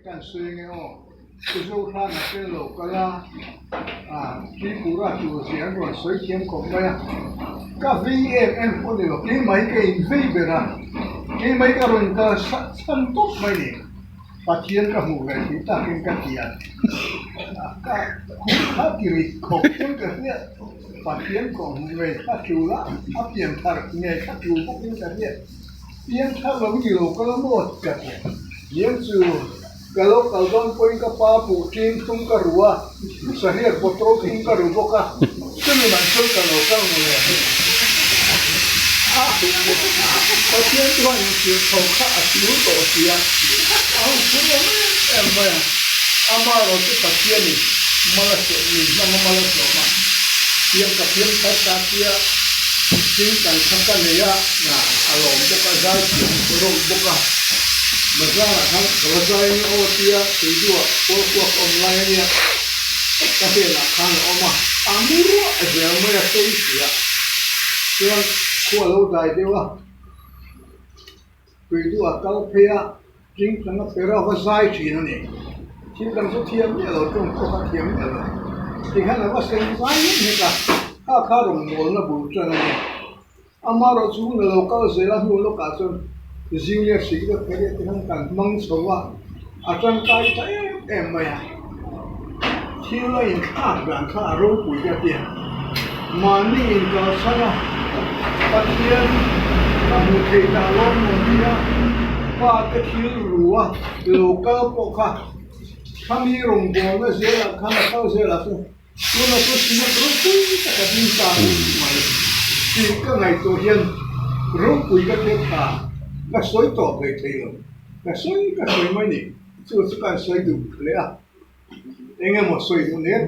กันซื้อไงอ๋อคือโซ่ท่านเป็นโลกละที่กูรักอยู่เสียงก่อนสวยเทียมของไปก็VMMคนเดียวกี่ไม่เก่งวิ่งไปนะกี่ไม่ก็รุ่นก็สันตุกไม่เนี่ยปัจเจียนก็หูเลยที่ตาเป็นกันเทียนก็คุณข้ากิริขบจนกันเนี่ยปัจเจียนของหูเลยข้าคิวละข้าเปลี่ยนทางไงข้าคิวพวกนี้กันเนี่ยเปลี่ยนทางเราไม่อยู่ก็ละหมดกันเนี่ยKalau kalon poin ka papu tin tung ka ruwa sahir botol tung ka ruwa ka kami mansur kalau kau mulai pasien tuan itu kau ka aslu to sia punya mana amaro tu pasien ni malas ni nama malas lama yang pasien kata dia tinggal sampai dia na alom buka zai turun buka Masalah kan kalau saya ini dia kedua kuat online dia tapi nak kan oma amuru aja mereka saya yang kuat dah dia kedua kalau pihak jing tengah pihak wasai cina ni cina tu tiang ni lo tu kau tiang ni lo jika nak wasai ni kan karung mula bukan ni amaro tu lo kalau saya lo kasut Zingtean sih itu kerja dengan kan mengcoba akan kait ya Cila yang kan rumah punya dia mani yang kau sana pasien kamu kita lorong dia pakai kira lokal pokok kami rombongan saya kami saya tu semua rumah kita bintang jika itu yang rumah kita cái suối tỏ về thì cái suối mấy nè chưa có cái suối đủ lẽ anh em một suối một nét